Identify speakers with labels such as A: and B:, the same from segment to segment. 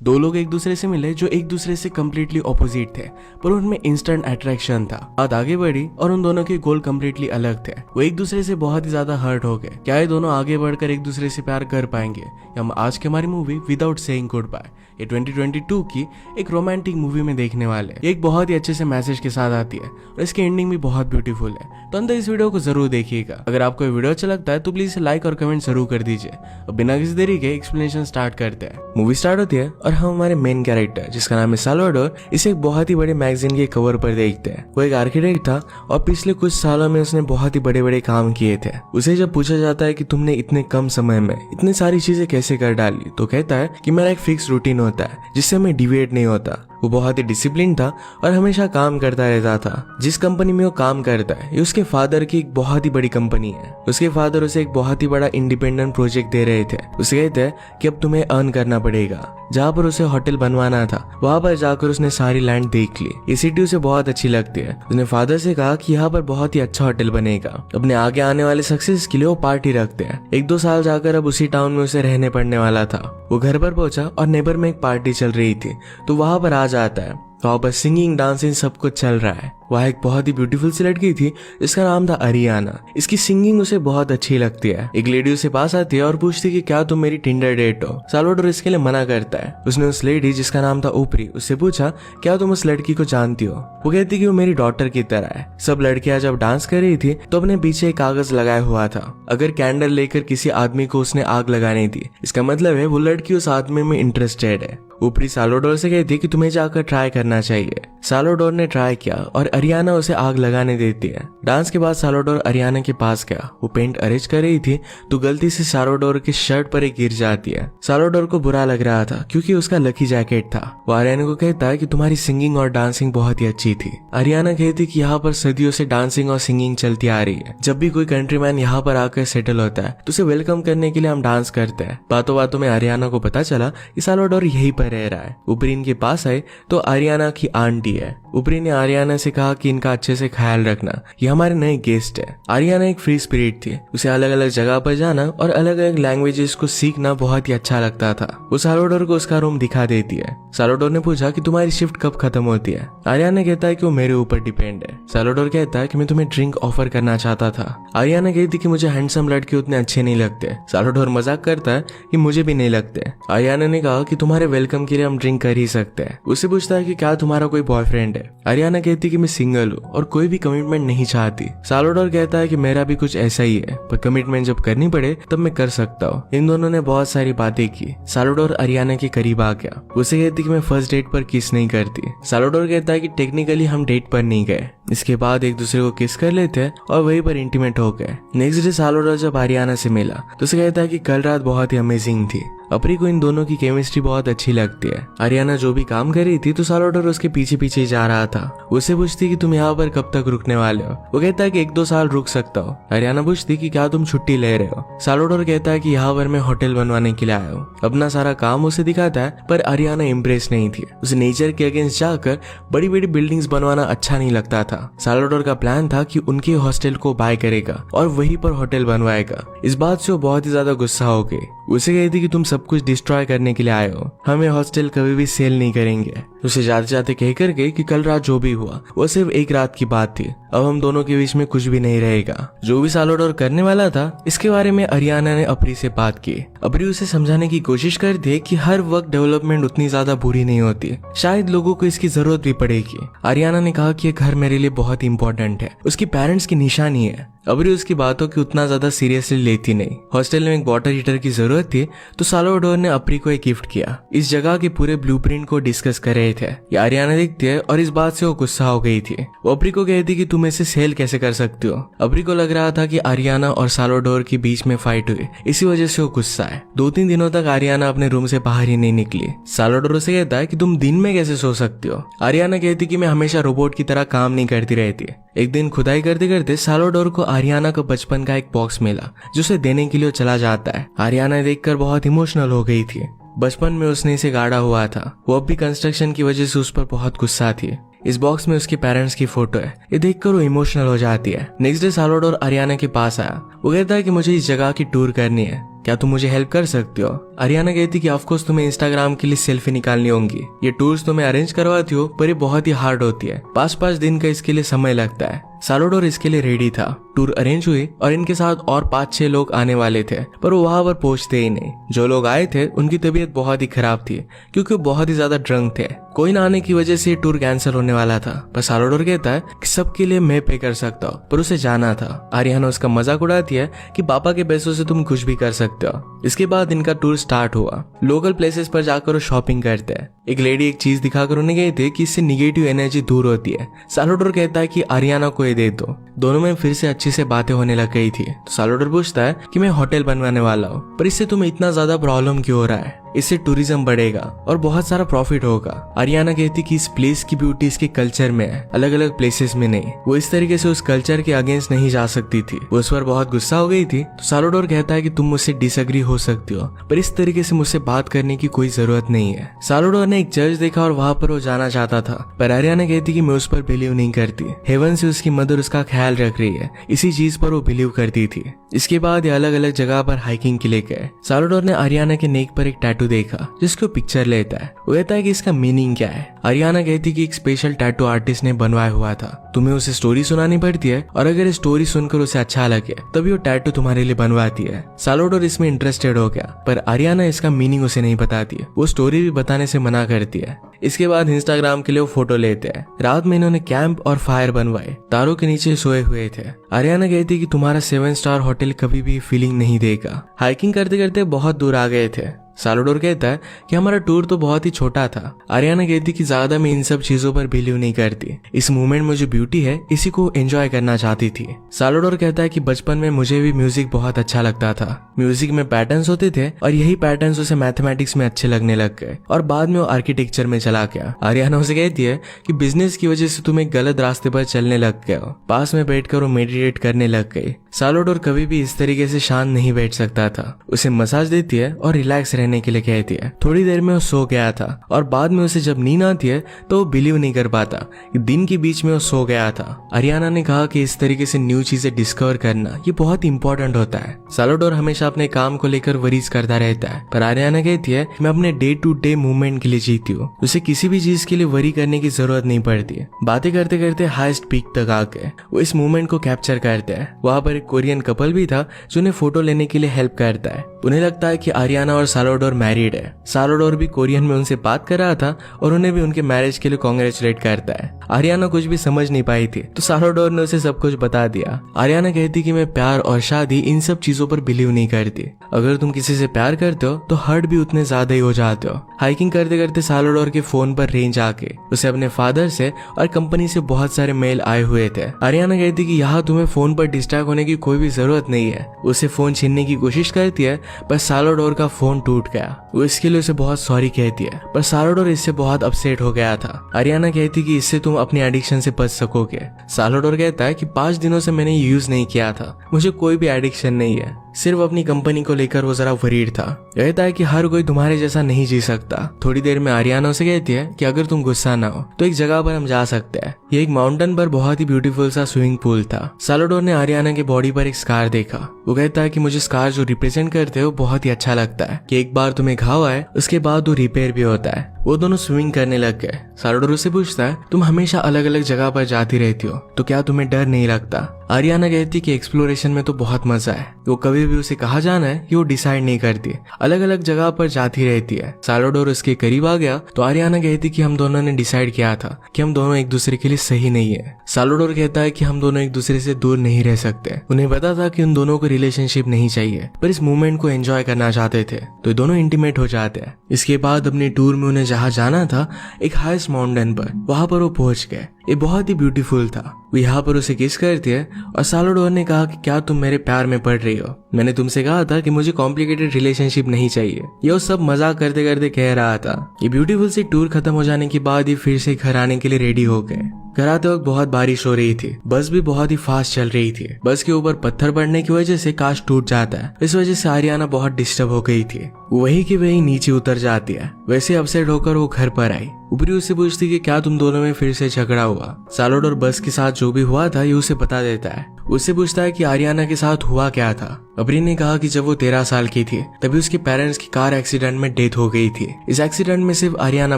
A: दो लोग एक दूसरे से मिले जो एक दूसरे से कम्प्लीटली ऑपोजिट थे, पर उनमें इंस्टेंट अट्रैक्शन था। बात आगे बढ़ी और उन दोनों के गोल कम्प्लीटली अलग थे। वो एक दूसरे से बहुत ही ज्यादा हर्ट हो गए। क्या ये दोनों आगे बढ़कर एक दूसरे से प्यार कर पाएंगे? हम आज की हमारी movie without saying goodbye, ये 2022 की एक रोमांटिक मूवी में देखने वाले। ये एक बहुत ही अच्छे से मैसेज के साथ आती है और इसकी एंडिंग भी बहुत ब्यूटीफुल है। तो अंदर इस वीडियो को जरूर देखिएगा। अगर आपको ये वीडियो अच्छा लगता है तो प्लीज लाइक और कमेंट जरूर कर दीजिए। और बिना किसी देरी के एक्सप्लेनेशन स्टार्ट करते हैं। मूवी स्टार्ट होती है और हम हमारे मेन कैरेक्टर जिसका नाम है साल्वाडोर, इसे एक बहुत ही बड़े मैगजीन के कवर पर देखते हैं। वो एक आर्किटेक्ट था और पिछले कुछ सालों में उसने बहुत ही बड़े बड़े काम किए थे। उसे जब पूछा जाता है कि तुमने इतने कम समय में इतनी सारी चीजें कैसे कर डाली, तो कहता है कि मेरा एक फिक्स रूटीन होता है जिससे मैं डिविएट नहीं होता। वो बहुत ही डिसिप्लिन था और हमेशा काम करता रहता था। जिस कंपनी में वो काम करता है ये उसके फादर की एक बहुत ही बड़ी कंपनी है। उसके फादर उसे एक बहुत ही बड़ा इंडिपेंडेंट प्रोजेक्ट दे रहे थे। उसे कहते हैं कि अब तुम्हें अर्न करना पड़ेगा। जहाँ पर उसे होटल बनवाना था वहां पर जाकर उसने सारी लैंड देख ली। ये सिटी उसे बहुत अच्छी लगती है। उसने फादर से कहा कि यहाँ पर बहुत ही अच्छा होटल बनेगा। अपने आगे आने वाले सक्सेस के लिए वो पार्टी रखते हैं। 1-2 साल जाकर अब उसी टाउन में उसे रहने पड़ने वाला था। वो घर पर पहुंचा और नेबर में एक पार्टी चल रही थी, तो वहां पर आ जाता है। वहां पर सिंगिंग डांसिंग सब कुछ चल रहा है। वह एक बहुत ही ब्यूटीफुल सी लड़की थी जिसका नाम था अरियाना। इसकी सिंगिंग उसे बहुत अच्छी लगती है। एक लेडी उसे पास आती है और पूछती है कि क्या तुम मेरी टिंडर डेट हो। साल्वाडोर इसके लिए मना करता है। उसने उस लेडी जिसका नाम था ऊपरी उससे पूछा क्या तुम उस लड़की को जानती हो। वो कहती कि वो मेरी डॉटर की तरह है। सब लड़कियां जब डांस कर रही थी तो अपने पीछे एक कागज लगाया हुआ था। अगर कैंडल लेकर किसी आदमी को उसने आग लगानी थी, इसका मतलब है वो लड़की उस आदमी में इंटरेस्टेड है। ऊपरी साल्वाडोर से कहती कि तुम्हें जाकर ट्राई करना चाहिए। साल्वाडोर ने ट्राई किया और अरियाना उसे आग लगाने देती है। डांस के बाद साल्वाडोर अरियाना के पास गया। वो पेंट अरेंज कर रही थी तो गलती से साल्वाडोर के शर्ट पर एक गिर जाती है। साल्वाडोर को बुरा लग रहा था क्योंकि उसका लकी जैकेट था। वो अरियाना को कहता है कि तुम्हारी सिंगिंग और डांसिंग बहुत ही अच्छी थी। अरियाना कहती कि यहाँ पर सदियों से डांसिंग और सिंगिंग चलती आ रही है। जब भी कोई कंट्रीमैन यहाँ पर आकर सेटल होता है तो उसे वेलकम करने के लिए हम डांस करते हैं। बातों बातों में अरियाना को पता चला कि साल्वाडोर यहीं पर रह रहा है। ऊपरी इनके पास आए तो अरियाना की आंटी है। ऊपरी ने अरियाना से कहा कि इनका अच्छे से ख्याल रखना, ये हमारे नए गेस्ट है। अरियाना एक फ्री स्पिरिट थी। उसे अलग अलग जगह पर जाना और अलग अलग लैंग्वेजेस को सीखना बहुत ही अच्छा लगता था। वो साल्वाडोर को उसका रूम दिखा देती है। साल्वाडोर ने पूछा कि तुम्हारी शिफ्ट कब खत्म होती है। अरियाना कहता है कि वो मेरे ऊपर डिपेंड है। साल्वाडोर कहता है कि मैं तुम्हें ड्रिंक ऑफर करना चाहता था। अरियाना कहती कि मुझे हैंडसम लड़के उतने अच्छे नहीं लगते। साल्वाडोर मजाक करता है कि मुझे भी नहीं लगते। अरियाना ने कहा कि तुम्हारे वेलकम के लिए हम ड्रिंक कर ही सकते हैं। उससे पूछता है कि क्या तुम्हारा कोई बॉयफ्रेंड है। अरियाना कहती कि मैं सिंगल हूँ और कोई भी कमिटमेंट नहीं चाहती। साल्वाडोर कहता है कि मेरा भी कुछ ऐसा ही है, पर कमिटमेंट जब करनी पड़े तब मैं कर सकता हूँ। इन दोनों ने बहुत सारी बातें की। साल्वाडोर अरियाना के करीब आ गया। उसे कहती कि मैं फर्स्ट डेट पर किस नहीं करती। साल्वाडोर कहता है कि टेक्निकली हम डेट पर नहीं गए। इसके बाद एक दूसरे को किस कर लेते हैं और वहीं पर इंटीमेट हो गए। नेक्स्ट डे साल्वाडोर जब अरियाना से मिला तो उसे कहता है कि कल रात बहुत ही अमेजिंग थी। अपरी को इन दोनों की केमिस्ट्री बहुत अच्छी लगती है। अरियाना जो भी काम कर रही थी तो साल्वाडोर उसके पीछे पीछे जा रहा था। उससे पूछती कि तुम यहाँ पर कब तक रुकने वाले हो। वो कहता है कि 1-2 साल रुक सकता हो। अरियाना पूछती कि क्या तुम छुट्टी ले रहे हो। साल्वाडोर कहता है कि यहाँ पर मैं होटल बनवाने के लिए आया हूँ। अपना सारा काम उसे दिखाता है, पर अरियाना इम्प्रेस नहीं थी। उसे नेचर के अगेंस्ट जाकर बड़ी बड़ी बिल्डिंग्स बनवाना अच्छा नहीं लगता था। साल्वाडोर का प्लान था कि उनके हॉस्टल को बाय करेगा और वहीं पर होटल बनवाएगा। इस बात से वो बहुत ही ज्यादा गुस्सा हो गई। उसे कहती कि तुम सब कुछ डिस्ट्रॉय करने के लिए आए हो, हमें हॉस्टल कभी भी सेल नहीं करेंगे। उसे जाते जाते कह कर गई कि कल रात जो भी हुआ वो सिर्फ एक रात की बात थी। अब हम दोनों के बीच में कुछ भी नहीं रहेगा। जो भी साल्वाडोर करने वाला था इसके बारे में अरियाना ने अपरी से बात की। अपरी उसे समझाने की कोशिश करती है कि हर वक्त डेवलपमेंट उतनी ज्यादा बुरी नहीं होती, शायद लोगों को इसकी जरूरत भी पड़ेगी। अरियाना ने कहा कि ये घर मेरे लिए बहुत इंपॉर्टेंट है, उसकी पेरेंट्स की निशानी है। अबरी उसकी बातों की उतना ज्यादा सीरियसली लेती नहीं। हॉस्टल में एक वाटर हीटर की जरूरत थी तो साल्वाडोर ने अपरी को एक गिफ्ट किया। इस जगह के पूरे ब्लूप्रिंट को डिस्कस कर रहे थे। ये अरियाना देखती है और इस बात से वो गुस्सा हो गई थी। वो अपरी को कहती कि तुम इसे सेल कैसे कर सकती हो। अपरी को लग रहा था कि अरियाना और साल्वाडोर के बीच में फाइट हुई, इसी वजह से वो गुस्सा है। 2-3 दिनों तक अरियाना अपने रूम से बाहर ही नहीं निकली। साल्वाडोर से कहता है कि तुम दिन में कैसे सो सकती हो। अरियाना कहती कि मैं हमेशा रोबोट की तरह काम नहीं करती रहती। एक दिन खुदाई करते करते साल्वाडोर को अरियाना को बचपन का एक बॉक्स मिला जो उसे देने के लिए चला जाता है। अरियाना देखकर बहुत इमोशनल हो गई थी। बचपन में उसने इसे गाड़ा हुआ था। वो अब भी कंस्ट्रक्शन की वजह से उस पर बहुत गुस्सा थी। इस बॉक्स में उसके पेरेंट्स की फोटो है। ये देखकर वो इमोशनल हो जाती है। नेक्स्ट डे साल्वाडोर अरियाना के पास आया। वो कहता है कि मुझे इस जगह की टूर करनी है। क्या तुम मुझे हेल्प कर सकते हो? आरियाना कहती कि ऑफ कोर्स तुम्हें इंस्टाग्राम के लिए सेल्फी निकालनी होंगी, ये टूर्स तुम्हें अरेंज करवाती हो पर ये बहुत ही हार्ड होती है, 5-5 दिन का इसके लिए समय लगता है। साल्वाडोर इसके लिए रेडी था। टूर अरेंज हुई और इनके साथ और 5-6 लोग आने वाले थे, पर वो वहां पर पहुंचते ही नहीं। जो लोग आए थे उनकी तबीयत बहुत ही खराब थी क्योंकि वो बहुत ही ज्यादा ड्रंक थे। कोई ना आने की वजह से टूर कैंसिल होने वाला था, पर साल्वाडोर कहता है कि सबके लिए मैं पे कर सकता हूँ, पर उसे जाना था। आरियाना उसका मजाक उड़ाती है कि पापा के पैसों से तुम कुछ भी कर सकते हो। इसके बाद इनका टूर स्टार्ट हुआ। लोकल प्लेसेस पर जाकर वो शॉपिंग करते हैं। एक लेडी एक चीज दिखाकर उन्हें गई थी कि इससे निगेटिव एनर्जी दूर होती है। साल्वाडोर कहता है कि आरियाना को ये दे दो। दोनों में फिर से अच्छी से बातें होने लग गई थी। तो साल्वाडोर पूछता है कि मैं होटल बनवाने वाला हूँ, पर इससे तुम्हें इतना ज्यादा प्रॉब्लम क्यों हो रहा है? इससे टूरिज्म बढ़ेगा और बहुत सारा प्रॉफिट होगा। आरियाना कहती कि इस प्लेस की ब्यूटी इसके कल्चर में है, अलग अलग प्लेसेस में नहीं। वो इस तरीके से उस कल्चर के अगेंस्ट नहीं जा सकती थी। वो उस पर बहुत गुस्सा हो गई थी। तो साल्वाडोर कहता है कि तुम मुझसे डिसएग्री हो सकती हो, पर इस तरीके से मुझसे बात करने की कोई जरूरत नहीं है। साल्वाडोर ने एक चर्च देखा और वहां पर वो जाना चाहता था, पर आरियाना कहती कि मैं उस पर बिलीव नहीं करती। हेवन से उसकी मदर उसका ख्याल रख रही है, इसी चीज पर वो बिलीव करती थी। इसके बाद ये अलग अलग जगह पर हाइकिंग के लिए गए। साल्वाडोर ने आरियाना के नेक पर एक टैटू देखा जिसको पिक्चर लेता है। वो कहता है कि इसका मीनिंग क्या है। आरियाना कहती कि एक स्पेशल टैटू आर्टिस्ट ने बनवाया हुआ था, तुम्हें उसे स्टोरी सुनानी पड़ती है और अगर स्टोरी सुनकर उसे अच्छा लगे तभी वो टैटू तुम्हारे लिए बनवाती है। साल्वाडोर इसमें इंटरेस्टेड हो गया, पर आरियाना इसका मीनिंग उसे नहीं बताती है। वो स्टोरी भी बताने से मना करती है। इसके बाद इंस्टाग्राम के लिए वो फोटो लेते हैं। रात में इन्होंने कैंप और फायर बनवाए, तारों के नीचे सोए हुए थे। आरियाना कहती कि तुम्हारा 7 स्टार होटल कभी भी फीलिंग नहीं देगा। हाइकिंग करते करते बहुत दूर आ गए थे। साल्वाडोर कहता है कि हमारा टूर तो बहुत ही छोटा था। आरियाना कहती कि ज्यादा मैं इन सब चीजों पर बिलीव नहीं करती, इस मूवमेंट में जो ब्यूटी है इसी को एंजॉय करना चाहती थी। साल्वाडोर कहता है कि बचपन में मुझे भी म्यूजिक बहुत अच्छा लगता था। म्यूजिक में पैटर्न्स होते थे और यही पैटर्न्स उसे मैथमेटिक्स में अच्छे लगने लग गए और बाद में वो आर्किटेक्चर में चला गया। आरियाना उसे कहती है कि बिजनेस की वजह से तुम एक गलत रास्ते पर चलने लग गए हो। पास में बैठकर वो मेडिटेट करने लग गई। साल्वाडोर कभी भी इस तरीके से शांत नहीं बैठ सकता था। उसे मसाज देती है और रिलैक्स रहने के लिए कहती है। थोड़ी देर में वो सो गया था और बाद में उसे जब नींद आती है तो वो बिलीव नहीं कर पाता कि दिन के बीच में वो सो गया था। आरियाना ने कहा कि इस तरीके से न्यू चीजें डिस्कवर करना ये बहुत इंपॉर्टेंट होता है। साल्वाडोर हमेशा अपने काम को लेकर वरीज करता रहता है, पर आरियाना कहती है मैं अपने डे टू डे मूवमेंट के लिए जीती हूँ, उसे किसी भी चीज के लिए वरी करने की जरूरत नहीं पड़ती। बातें करते करते हाईएस्ट पीक तक आके वो इस मूवमेंट को कैप्चर करते हैं। वहां पर एक कोरियन कपल भी था जो उन्हें फोटो लेने के लिए हेल्प करता है। उन्हें लगता है कि आरियाना और साल्वाडोर मैरिड है। साल्वाडोर भी कोरियन में उनसे बात कर रहा था और उन्हें भी उनके मैरिज के लिए कांग्रेचुलेट करता है। आरियाना कुछ भी समझ नहीं पाई थी तो साल्वाडोर ने उसे सब कुछ बता दिया। आरियाना कहती कि मैं प्यार और शादी इन सब चीजों पर बिलीव नहीं करती। अगर तुम किसी से प्यार करते हो तो हर्ट भी उतने ज्यादा ही हो जाते हो। हाइकिंग करते करते साल्वाडोर के फोन पर रेंज आके उसे अपने फादर से और कंपनी से बहुत सारे मेल आए हुए थे। आरियाना कहती कि यहाँ तुम्हें फोन पर डिस्ट्रैक्ट होने की कोई भी जरूरत नहीं है। उसे फोन छीनने की कोशिश करती है पर साल्वाडोर का फोन टूट गया। वो इसके लिए उसे बहुत सॉरी कहती है, पर साल्वाडोर इससे बहुत अपसेट हो गया था। आरियाना कहती कि इससे तुम अपनी एडिक्शन से बच सकोगे। साल्वाडोर कहता है कि 5 दिनों से मैंने यूज नहीं किया था, मुझे कोई भी एडिक्शन नहीं है, सिर्फ अपनी कंपनी को लेकर वो जरा वरीड था। कहता है कि हर कोई तुम्हारे जैसा नहीं जी सकता। थोड़ी देर में आरियाना उसे कहती है कि अगर तुम गुस्सा ना हो तो एक जगह पर हम जा सकते हैं। ये एक माउंटेन पर बहुत ही ब्यूटीफुल सा स्विमिंग पूल था। साल्वाडोर ने आरियाना की बॉडी पर एक स्कार देखा। वो कहता है कि मुझे स्कार जो रिप्रेजेंट करते हो बहुत ही अच्छा लगता है कि एक बार तुम्हें घाव आए उसके बाद वो रिपेयर भी होता है। वो दोनों स्विमिंग करने लग गए। साल्वाडोर उससे पूछता है तुम हमेशा अलग अलग जगह पर जाती रहती हो तो क्या तुम्हें डर नहीं लगता? आरियाना कहती कि एक्सप्लोरेशन में तो बहुत मजा है। वो कभी भी उसे कहाँ जाना है ये वो डिसाइड नहीं करती, अलग अलग जगह पर जाती रहती है। साल्वाडोर उसके करीब आ गया तो आरियाना कहती कि हम दोनों ने डिसाइड किया था कि हम दोनों एक दूसरे के लिए सही नहीं है। साल्वाडोर कहता है कि हम दोनों एक दूसरे से दूर नहीं रह सकते। उन्हें पता था कि उन दोनों को रिलेशनशिप नहीं चाहिए, पर इस मूवमेंट को एंजॉय करना चाहते थे तो ये दोनों इंटीमेट हो जाते हैं। इसके बाद अपने टूर में उन्हें जहाँ जाना था एक हाईएस्ट माउंटेन पर, वहां पर वो पहुंच गए। ये बहुत ही ब्यूटीफुल था। वो यहाँ पर उसे किस करती है और साल्वाडोर ने कहा कि क्या तुम मेरे प्यार में पड़ रही हो? मैंने तुमसे कहा था कि मुझे कॉम्प्लिकेटेड रिलेशनशिप नहीं चाहिए। ये वो सब मजाक करते करते कह रहा था। ये ब्यूटीफुल सी टूर खत्म हो जाने के बाद ये फिर से घर आने के लिए रेडी हो गए। घर आते वक्त बहुत बारिश हो रही थी। बस भी बहुत ही फास्ट चल रही थी। बस के ऊपर पत्थर पड़ने की वजह से कांच टूट जाता है। इस वजह से आरियाना बहुत डिस्टर्ब हो गई थी। वही की वही नीचे उतर जाती है। वैसे अपसेट होकर वो घर पर आई। ऊपरी उससे पूछती कि क्या तुम दोनों में फिर से झगड़ा हुआ। साल्वाडोर बस के साथ जो भी हुआ था ये उसे बता देता है। उससे पूछता है कि आरियाना के साथ हुआ क्या था। अबरी ने कहा कि जब वो 13 साल की थी तभी उसके पेरेंट्स की कार एक्सीडेंट में डेथ हो गई थी। इस एक्सीडेंट में सिर्फ आरियाना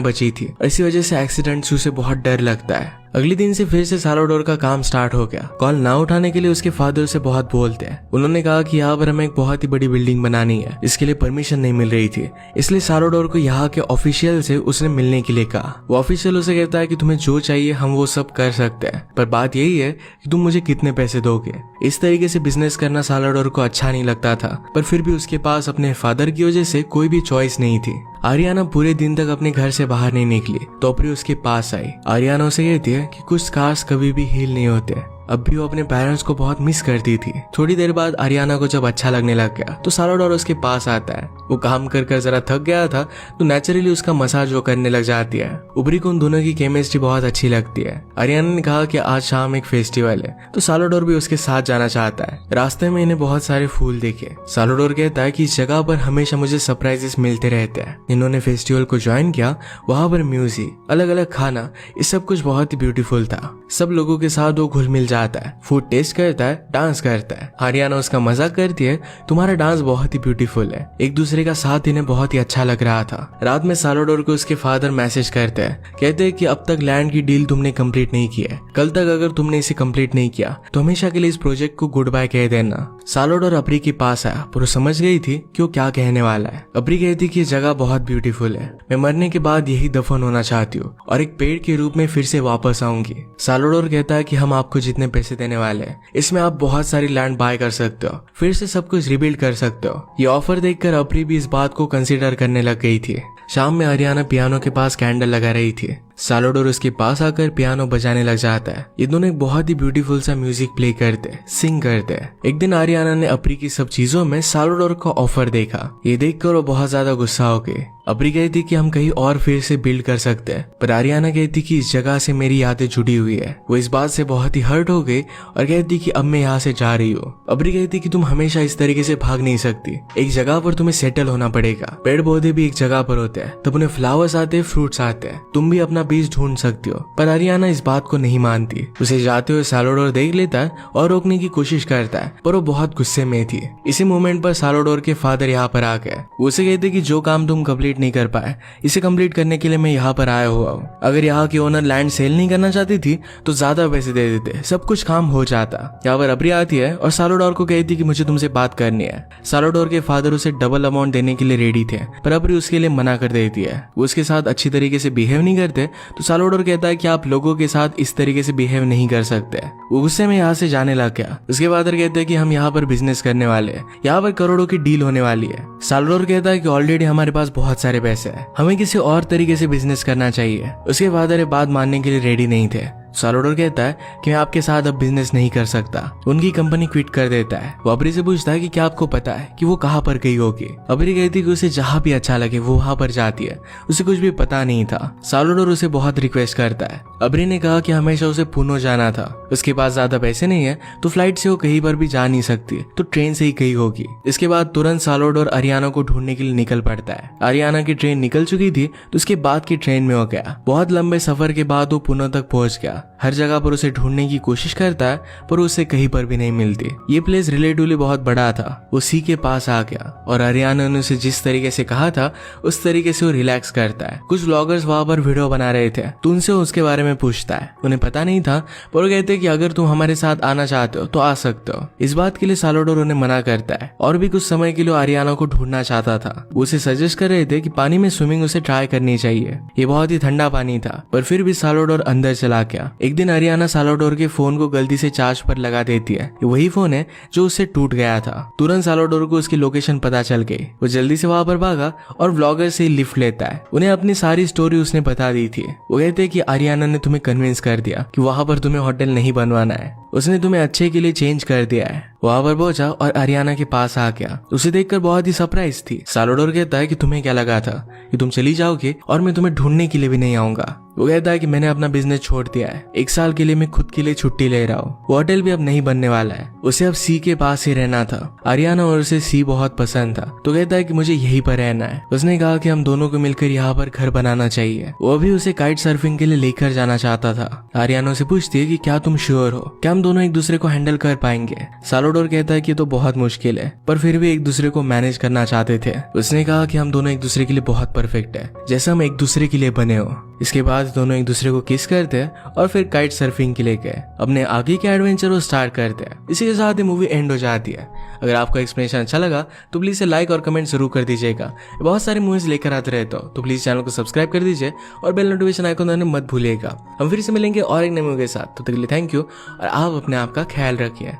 A: बची थी और इसी वजह से एक्सीडेंट से उसे बहुत डर लगता है। अगले दिन से फिर से साल्वाडोर का काम स्टार्ट हो गया। कॉल ना उठाने के लिए उसके फादर से बहुत बोलते हैं। उन्होंने कहा कि यहाँ पर हमें एक बहुत ही बड़ी बिल्डिंग बनानी है, इसके लिए परमिशन नहीं मिल रही थी, इसलिए साल्वाडोर को यहाँ के ऑफिशियल से उसने मिलने के लिए कहा। वो ऑफिशियल उसे कहता है कि तुम्हें जो चाहिए हम वो सब कर सकते हैं, पर बात यही है कि तुम मुझे कितने पैसे दोगे। इस तरीके से बिजनेस करना साल्वाडोर को अच्छा नहीं लगता था, पर फिर भी उसके पास अपने फादर की वजह से कोई भी चॉइस नहीं थी। आरियाना पूरे दिन तक अपने घर से बाहर नहीं निकली तो अबरी उसके पास आई। आरियाना उसे कहती है कि कुछ स्कार्स कभी भी हील नहीं होते। अब भी वो अपने पेरेंट्स को बहुत मिस करती थी। थोड़ी देर बाद आरियाना को जब अच्छा लगने लग गया तो साल्वाडोर उसके पास आता है। वो काम कर कर जरा थक गया था तो नेचुरली उसका मसाज वो करने लग जाती है। ऊपरी को उन दोनों की केमिस्ट्री बहुत अच्छी लगती है। आरियाना ने कहा कि आज शाम एक फेस्टिवल है तो साल्वाडोर भी उसके साथ जाना चाहता है। रास्ते में इन्हें बहुत सारे फूल दिखे। साल्वाडोर कहता है कि इस जगह पर हमेशा मुझे सरप्राइजेस मिलते रहते हैं। इन्होंने फेस्टिवल को ज्वाइन किया, वहां पर म्यूजिक, अलग अलग खाना, ये सब कुछ बहुत ही ब्यूटीफुल था। सब लोगों के साथ वो घुल मिल जाता है, फूड टेस्ट करता है, डांस करता है। आरियाना उसका मजाक करती है, तुम्हारा डांस बहुत ही ब्यूटीफुल है। एक दूसरे का साथ इन्हें बहुत ही अच्छा लग रहा था। रात में साल्वाडोर को उसके फादर मैसेज करते हैं, कहते हैं कि अब तक लैंड की डील तुमने कंप्लीट नहीं की है। कल तक अगर तुमने इसे कंप्लीट नहीं किया तो हमेशा के लिए इस प्रोजेक्ट को गुड बाय कह देना। साल्वाडोर अबरी के पास आया पर वो समझ गई थी कि वो क्या कहने वाला है। अबरी कहती कि ये जगह बहुत ब्यूटीफुल है, मैं मरने के बाद यही दफन होना चाहती हूँ और एक पेड़ के रूप में फिर से वापस आऊंगी। साल्वाडोर कहता है कि हम आपको जितने पैसे देने वाले हैं इसमें आप बहुत सारी लैंड बाय कर सकते हो, फिर से सब कुछ रिबिल्ड कर सकते हो। ये ऑफर देखकर अबरी भी इस बात को कंसीडर करने लग गई थी। शाम में आरियाना पियानो के पास कैंडल लगा रही थी। साल्वाडोर उसके पास आकर पियानो बजाने लग जाता है। ये दोनों एक बहुत ही ब्यूटीफुल सा म्यूजिक प्ले करते, सिंग करते। एक दिन आरियाना ने अबरी की सब चीजों में साल्वाडोर का ऑफर देखा। ये देखकर वो बहुत ज्यादा गुस्सा हो गई। अबरी कहती कि हम कहीं और फिर से बिल्ड कर सकते हैं, पर आरियाना कहती कि इस जगह से मेरी यादें जुड़ी हुई है। वो इस बात से बहुत ही हर्ट हो गई और कहती कि अब मैं यहाँ से जा रही हूँ। अबरी कहती कि तुम हमेशा इस तरीके से भाग नहीं सकती, एक जगह पर तुम्हें सेटल होना पड़ेगा। पेड़ पौधे भी एक जगह पर होते हैं, तब उन्हें फ्लावर्स आते हैं, फ्रूट्स आते हैं, तुम भी अपना बीज ढूंढ सकती हो। पर आरियाना इस बात को नहीं मानती। उसे जाते हुए साल्वाडोर देख लेता है और रोकने की कोशिश करता है, पर वो बहुत गुस्से में थी। इसी मोमेंट पर साल्वाडोर के फादर यहाँ पर आ गए। उसे कहते कि जो काम तुम कंप्लीट नहीं कर पाए इसे कंप्लीट करने के लिए मैं यहाँ पर आया हुआ हूँ। अगर यहाँ की ओनर लैंड सेल नहीं करना चाहती थी तो ज्यादा पैसे दे देते, सब कुछ काम हो जाता। यहाँ पर अबरी आती है और साल्वाडोर को कहती कि मुझे तुमसे बात करनी है। साल्वाडोर के फादर उसे डबल अमाउंट देने के लिए रेडी थे, पर अबरी उसके लिए मना कर देती है। वो उसके साथ अच्छी तरीके से बिहेव नहीं करते तो साल्वाडोर कहता है कि आप लोगों के साथ इस तरीके से बिहेव नहीं कर सकते। वो गुस्से में यहाँ से जाने लग गया। उसके फादर कहते हैं कि हम यहाँ पर बिजनेस करने वाले हैं, यहाँ पर करोड़ों की डील होने वाली है। साल्वाडोर कहता है कि ऑलरेडी हमारे पास बहुत सारे पैसे हैं, हमें किसी और तरीके से बिजनेस करना चाहिए। उसके फादर ये बात मानने के लिए रेडी नहीं थे। साल्वाडोर कहता है कि मैं आपके साथ अब बिजनेस नहीं कर सकता। उनकी कंपनी क्विट कर देता है। वो अबरी से पूछता है कि क्या आपको पता है कि वो कहाँ पर गई होगी। अबरी कहती है कि उसे जहाँ भी अच्छा लगे वो वहां पर जाती है, उसे कुछ भी पता नहीं था। साल्वाडोर उसे बहुत रिक्वेस्ट करता है। अबरी ने कहा कि हमेशा उसे पुणे जाना था, उसके पास ज्यादा पैसे नहीं है तो फ्लाइट से वो कहीं पर भी जा नहीं सकती, तो ट्रेन से ही गई होगी। इसके बाद तुरंत साल्वाडोर आरियाना को ढूंढने के लिए निकल पड़ता है। आरियाना की ट्रेन निकल चुकी थी तो उसके बाद की ट्रेन में हो गया। बहुत लंबे सफर के बाद वो पुणे तक पहुंच गया। हर जगह पर उसे ढूंढने की कोशिश करता है पर उसे कहीं पर भी नहीं मिलती। ये प्लेस रिलेटिवली बहुत बड़ा था। वो सी के पास आ गया और आरियाना ने उसे जिस तरीके से कहा था उस तरीके से वो रिलैक्स करता है। कुछ व्लॉगर्स वहां पर वीडियो बना रहे थे तो उनसे उसके बारे में पूछता है। उन्हें पता नहीं था पर वो कहते कि अगर तुम हमारे साथ आना चाहते हो तो आ सकते हो। इस बात के लिए साल्वाडोर उन्हें मना करता है और भी कुछ समय के लिए आरियाना को ढूंढना चाहता था। वो उसे सजेस्ट कर रहे थे कि पानी में स्विमिंग उसे ट्राई करनी चाहिए। ये बहुत ही ठंडा पानी था पर फिर भी साल्वाडोर अंदर चला गया। एक दिन आरियाना साल्वाडोर के फोन को गलती से चार्ज पर लगा देती है। ये वही फोन है जो उससे टूट गया था। तुरंत साल्वाडोर को उसकी लोकेशन पता चल गई। वो जल्दी से वहां पर भागा और व्लॉगर से लिफ्ट लेता है। उन्हें अपनी सारी स्टोरी उसने बता दी थी। वो कहते हैं कि आरियाना ने तुम्हें कन्विंस कर दिया कि वहां पर तुम्हें होटल नहीं बनवाना है। उसने तुम्हें अच्छे के लिए चेंज कर दिया है। वहां पर पहुंचा और अरियाना के पास आ गया। उसे देखकर बहुत ही सरप्राइज थी। साल्वाडोर कहता है कि तुम्हें क्या लगा था कि तुम चली जाओगे और मैं तुम्हें ढूंढने के लिए भी नहीं आऊंगा। वो कहता है कि मैंने अपना बिजनेस छोड़ दिया है, 1 साल के लिए मैं खुद के लिए छुट्टी ले रहा हूँ। वो होटल भी अब नहीं बनने वाला है, उसे अब सी के पास ही रहना था। अरियाना और उसे सी बहुत पसंद था, तो कहता है कि मुझे यहीं पर रहना है। उसने कहा कि हम दोनों को मिलकर यहाँ पर घर बनाना चाहिए। वो भी उसे काइट सर्फिंग के लिए लेकर जाना चाहता था। अरियाना उसे पूछती है कि क्या तुम श्योर हो, क्या हम दोनों एक दूसरे को हैंडल कर पाएंगे। साल्वाडोर कहता है कि तो बहुत मुश्किल है, पर फिर भी एक दूसरे को मैनेज करना चाहते थे। उसने कहा कि हम दोनों एक दूसरे के लिए बहुत परफेक्ट है, जैसे हम एक दूसरे के लिए बने हो। इसके बाद दोनों एक दूसरे को किस करते हैं और फिर काइट सर्फिंग के लिए गए। अपने आगे के एडवेंचर को स्टार्ट करते हैं। इसी के साथ ही मूवी एंड हो जाती है। अगर आपको एक्सप्लेनेशन अच्छा लगा तो प्लीज से लाइक और कमेंट जरूर कर दीजिएगा। बहुत सारे मूवीज लेकर आते रहते हो, तो प्लीज चैनल को सब्सक्राइब कर दीजिए और बेल नोटिफिकेशन आइकन दबाना मत भूलिएगा। हम फिर से मिलेंगे और एक नए मूवी के साथ। तो तक के लिए थैंक यू और आप अपने आप का ख्याल रखिए।